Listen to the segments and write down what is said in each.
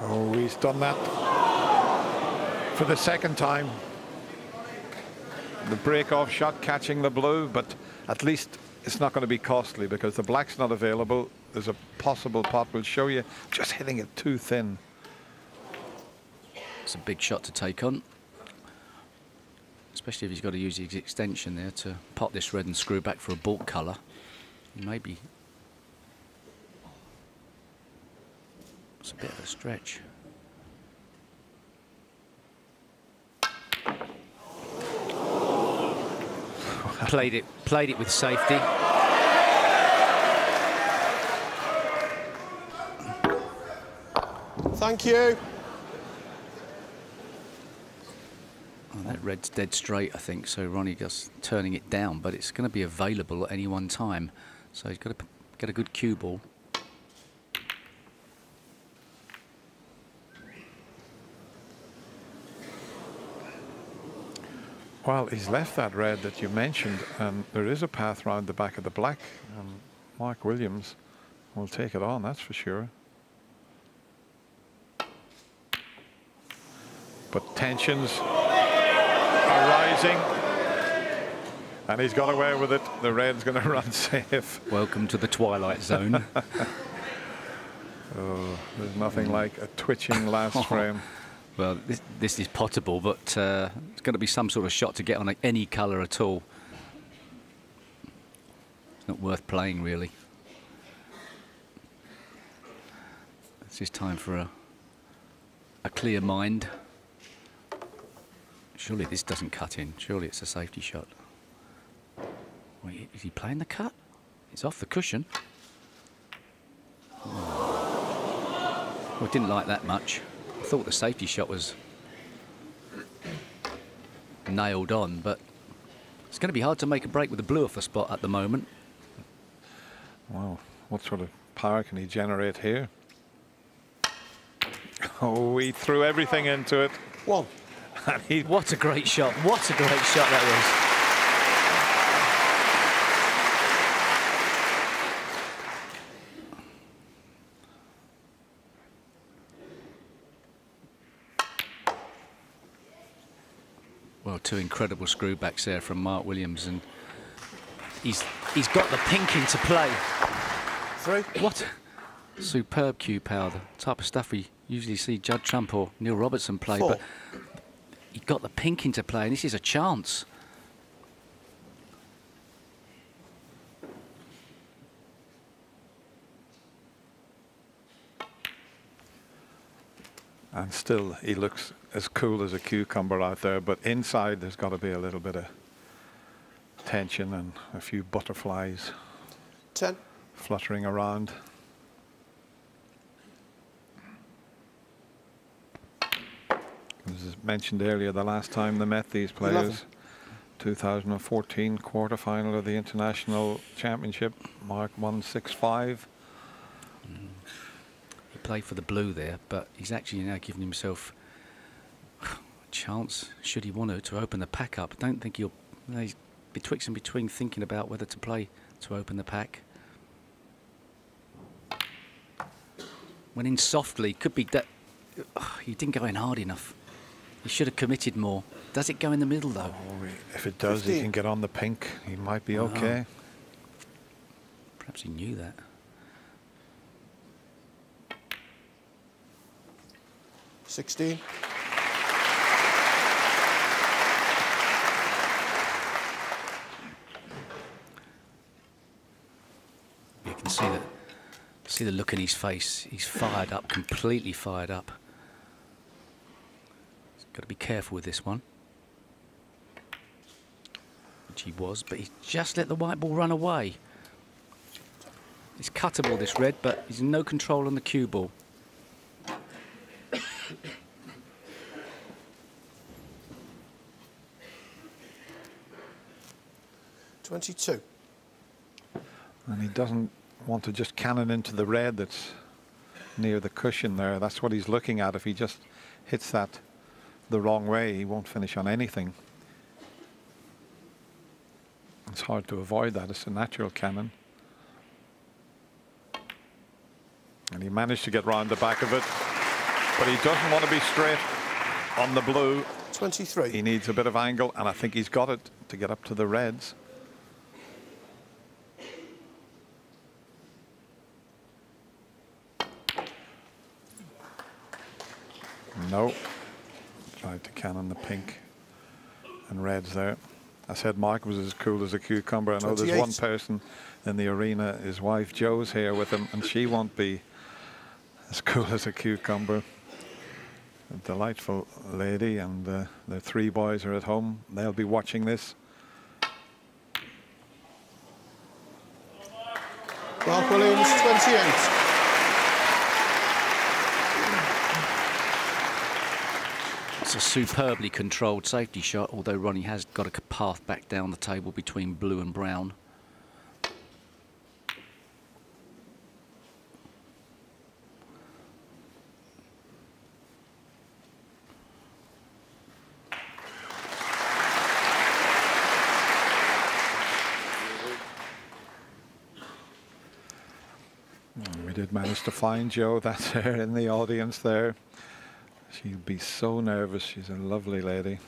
Oh, he's done that for the second time. The break-off shot catching the blue, but at least it's not going to be costly because the black's not available. There's a possible pot we'll show you. Just hitting it too thin. It's a big shot to take on, especially if he's got to use his extension there to pot this red and screw back for a baulk colour. Maybe it's a bit of a stretch. Played it with safety. Thank you. Oh, that red's dead straight, I think, so Ronnie just turning it down, but it's going to be available at any one time, so he's got to get a good cue ball. Well, he's left that red that you mentioned, and there is a path round the back of the black. Mark Williams will take it on, that's for sure. But tensions are rising, and he's got away with it. The red's going to run safe. Welcome to the twilight zone. Oh, there's nothing like a twitching last frame. Well, this is potable, but it's going to be some sort of shot to get on any colour at all. It's not worth playing, really. It's just time for a clear mind. Surely this doesn't cut in. Surely it's a safety shot. Wait, is he playing the cut? It's off the cushion. Oh. Well, didn't like that much. I thought the safety shot was nailed on, but it's going to be hard to make a break with the blue off the spot at the moment. Wow, what sort of power can he generate here? Oh, he threw everything into it. One. What a great shot. What a great shot that was. Well, two incredible screwbacks there from Mark Williams, and he's got the pink into play. Three. What superb cue power, the type of stuff we usually see Judd Trump or Neil Robertson play. Four. But he got the pink into play, and this is a chance. And still, he looks as cool as a cucumber out there, but inside there's got to be a little bit of tension and a few butterflies 10. fluttering around. As mentioned earlier, the last time they met, these players, 11. 2014 quarter-final of the International Championship, Mark 165. He played for the blue there, but he's actually now giving himself a chance, should he want to open the pack up. I don't think he'll... He's betwixt and between thinking about whether to play to open the pack. Went in softly, could be that... He didn't go in hard enough. He should have committed more. Does it go in the middle, though? Oh, if it does, 15. he can get on the pink. He might be okay. Perhaps he knew that. 16. You can see the look in his face. He's fired up, completely fired up. He's got to be careful with this one. Which he was, but he just let the white ball run away. It's cuttable, this red, but he's in no control on the cue ball. 22. And he doesn't want to just cannon into the red that's near the cushion there. That's what he's looking at. If he just hits that the wrong way, he won't finish on anything. It's hard to avoid that. It's a natural cannon. And he managed to get round the back of it. But he doesn't want to be straight on the blue. 23. He needs a bit of angle, and I think he's got it to get up to the reds. No. Tried to cannon the pink and reds there. I said Mark was as cool as a cucumber. I know 28. there's one person in the arena, his wife Jo's here with him, and she won't be as cool as a cucumber. A delightful lady, and their 3 boys are at home. They'll be watching this. Mark Williams, 28. It's a superbly controlled safety shot, although Ronnie has got a path back down the table between blue and brown. We did manage to find Jo. That's her in the audience there. She'd be so nervous. She's a lovely lady.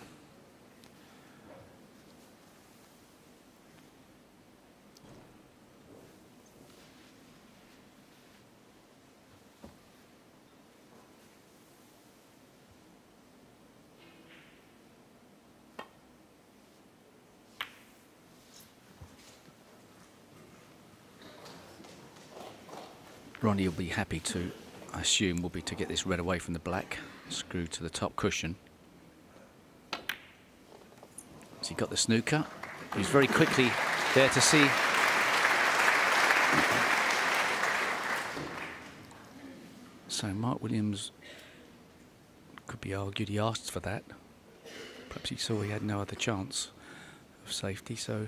Ronnie will be happy to, I assume, will be to get this red away from the black. Screw to the top cushion. So he got the snooker. He's very quickly there to see. So Mark Williams could be argued he asked for that. Perhaps he saw he had no other chance of safety, so.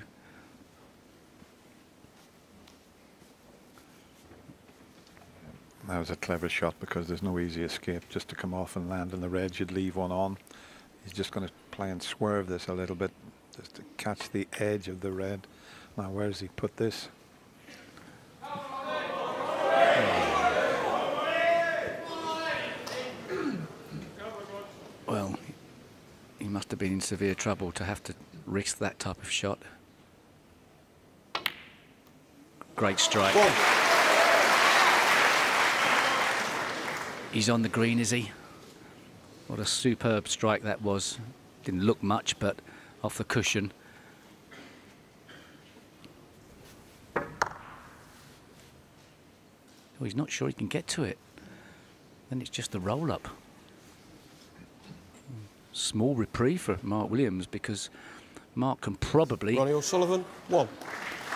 That was a clever shot because there's no easy escape. Just to come off and land in the red, you'd leave one on. He's just going to play and swerve this a little bit just to catch the edge of the red. Now, where does he put this? Well, he must have been in severe trouble to have to risk that type of shot. Great strike. One. He's on the green, is he? What a superb strike that was. Didn't look much, but off the cushion. Oh, he's not sure he can get to it. Then it's just the roll-up. Small reprieve for Mark Williams, because Mark can probably Ronnie O'Sullivan, 1.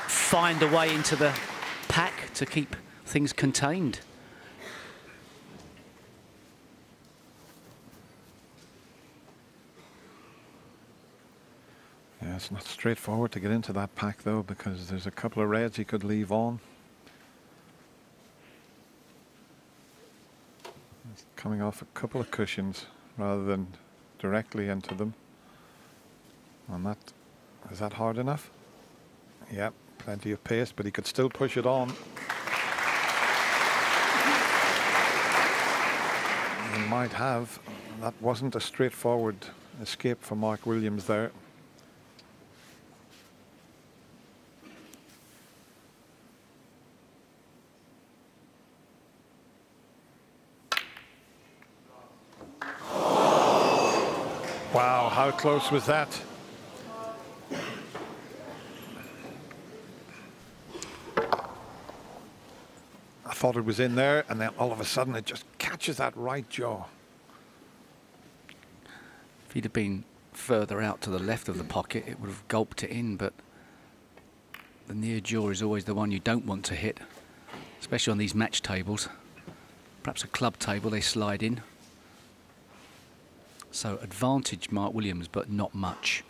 find a way into the pack to keep things contained. Yeah, it's not straightforward to get into that pack though, because there's a couple of reds he could leave on. It's coming off a couple of cushions rather than directly into them. And that, is that hard enough? Yep, plenty of pace, but he could still push it on. He might have. That wasn't a straightforward escape for Mark Williams there. Wow, how close was that? I thought it was in there, and then all of a sudden it just catches that right jaw. If he'd have been further out to the left of the pocket, it would have gulped it in, but the near jaw is always the one you don't want to hit, especially on these match tables. Perhaps a club table, they slide in. So advantage Mark Williams, but not much.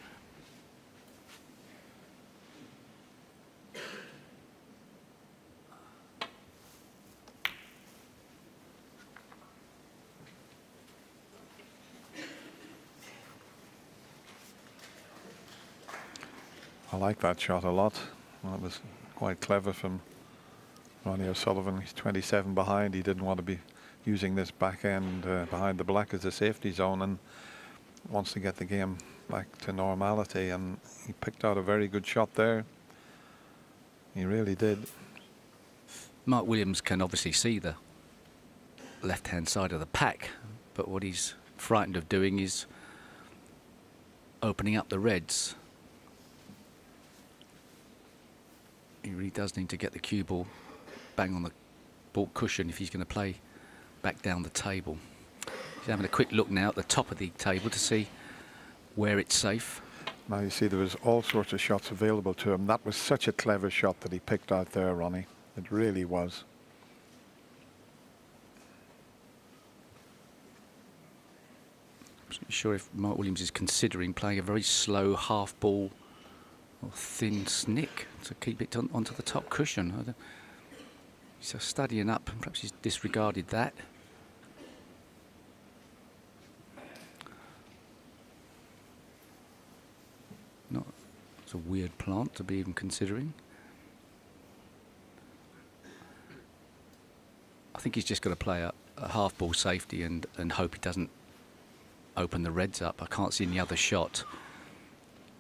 I like that shot a lot. That was quite clever from Ronnie O'Sullivan. He's 27 behind. He didn't want to be using this back end behind the black as a safety zone and wants to get the game back to normality, and he picked out a very good shot there. He really did. Mark Williams can obviously see the left-hand side of the pack, but what he's frightened of doing is opening up the reds. He really does need to get the cue ball bang on the baulk cushion if he's going to play back down the table. He's having a quick look now at the top of the table to see where it's safe. Now you see there was all sorts of shots available to him. That was such a clever shot that he picked out there, Ronnie. It really was. I'm not sure if Mark Williams is considering playing a very slow half ball or thin snick to keep it onto the top cushion. He's studying up, perhaps he's disregarded that. It's a weird plant to be even considering. I think he's just got to play a half ball safety and hope he doesn't open the reds up. I can't see any other shot.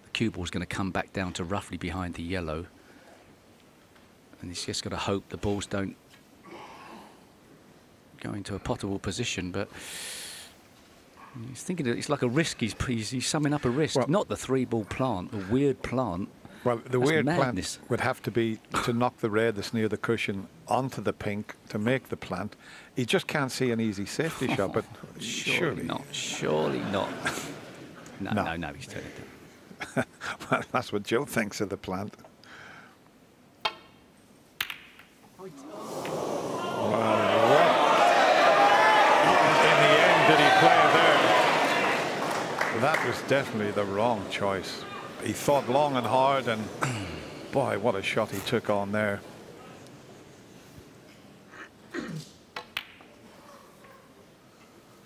The cue ball's going to come back down to roughly behind the yellow, and he's just got to hope the balls don't go into a potable position. But he's thinking it's like a risk. He's summing up a risk. Well, not the 3-ball plant, the weird plant. Well, the weird madness. plant would have to be to knock the red that's near the cushion onto the pink to make the plant. He just can't see an easy safety shot, but surely not. Surely not. No, he's turned it down. Well, that's what Joe thinks of the plant. Well, what in the end did he play there? That was definitely the wrong choice. He thought long and hard, and boy, what a shot he took on there.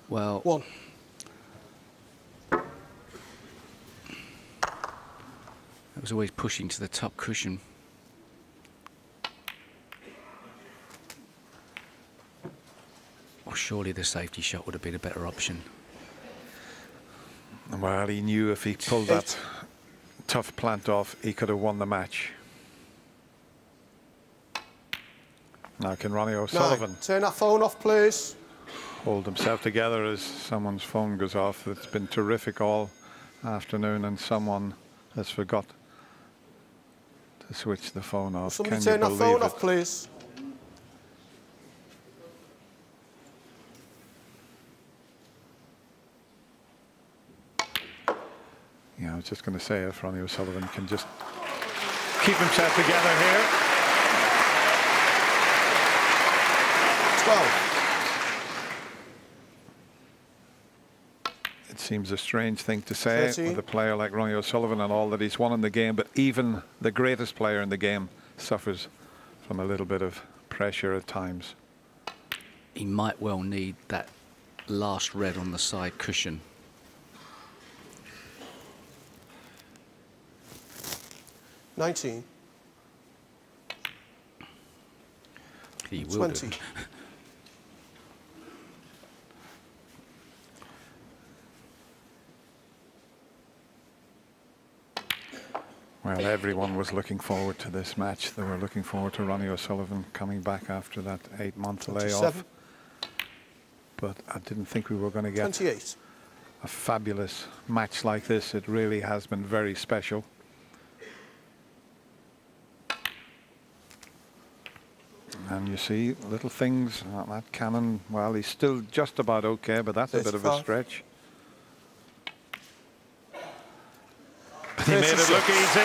Well, One. That was always pushing to the top cushion. Well, surely the safety shot would have been a better option. Well, he knew if he pulled that tough plant off, he could have won the match. Now can Ronnie O'Sullivan 9. Turn that phone off, please. hold himself together as someone's phone goes off? It's been terrific all afternoon, and someone has forgot to switch the phone off. Somebody Can turn you that believe phone it? off, please. Yeah, I was just going to say if Ronnie O'Sullivan can just keep himself together here. 12. It seems a strange thing to say 13. with a player like Ronnie O'Sullivan and all that he's won in the game, but even the greatest player in the game suffers from a little bit of pressure at times. He might well need that last red on the side cushion. $19. He will 20. do. Well, everyone was looking forward to this match. They were looking forward to Ronnie O'Sullivan coming back after that 8-month layoff. But I didn't think we were going to get 28. a fabulous match like this. It really has been very special. And you see little things. That cannon, well, he's still just about okay, but that's a bit of a 35. stretch. He made it look easy.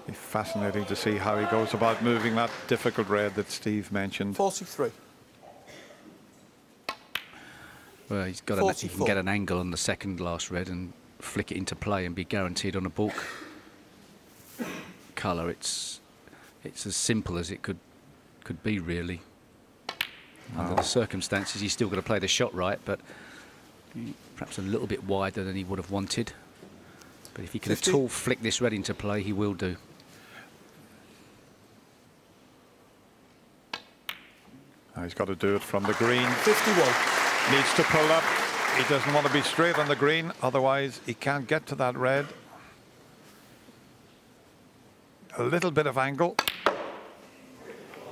Be fascinating to see how he goes about moving that difficult red that Steve mentioned. 43. Well, he can 44. get an angle on the second last red and flick it into play and be guaranteed on a baulk colour. It's as simple as it could be, really. Under the circumstances, he's still got to play the shot right, but perhaps a little bit wider than he would have wanted. But if he can 50. at all flick this red into play, he will do. Now he's got to do it from the green. 51. Needs to pull up. He doesn't want to be straight on the green, otherwise he can't get to that red. A little bit of angle.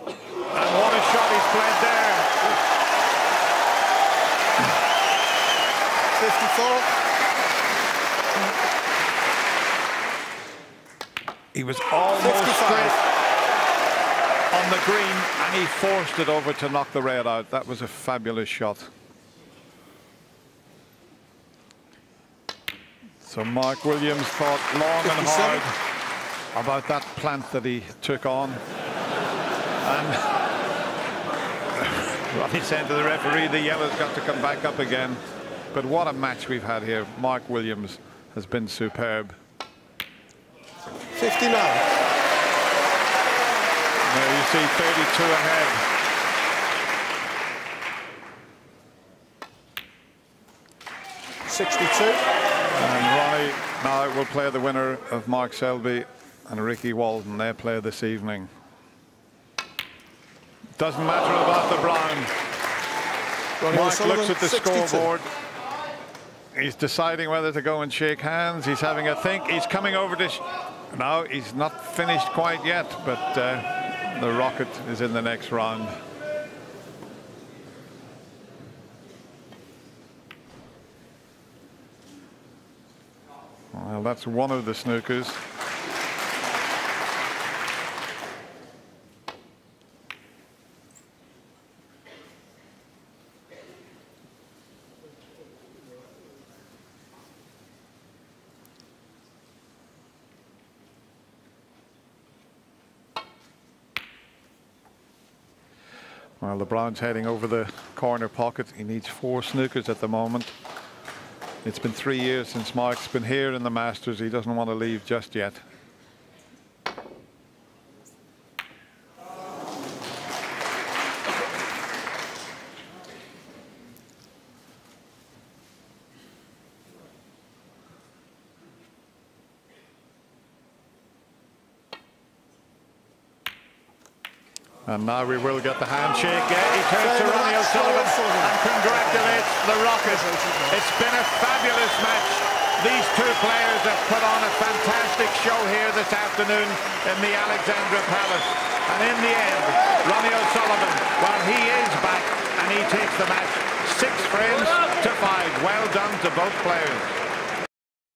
And what a shot he's played there. 54. He was almost 55. straight on the green and he forced it over to knock the red out. That was a fabulous shot. So Mark Williams thought long and 57. hard about that plant that he took on. And Ronnie said to the referee, the yellow's got to come back up again. But what a match we've had here. Mark Williams has been superb. 59. There you see 32 ahead. And Ronnie now will play the winner of Mark Selby and Ricky Walden. They play this evening. Doesn't matter about the brown. Mark looks at the 62. scoreboard. He's deciding whether to go and shake hands. He's having a think. He's coming over to... No, he's not finished quite yet, but the rocket is in the next round. Well, that's one of the snookers. Well, LeBron's heading over the corner pocket. He needs 4 snookers at the moment. It's been 3 years since Mark's been here in the Masters. He doesn't want to leave just yet. And now we will get the handshake. Yeah, he turns to Ronnie O'Sullivan and congratulates the Rocket. It's been a fabulous match. These two players have put on a fantastic show here this afternoon in the Alexandra Palace. And in the end, Ronnie O'Sullivan, well, he is back and he takes the match 6 frames to 5. Well done to both players.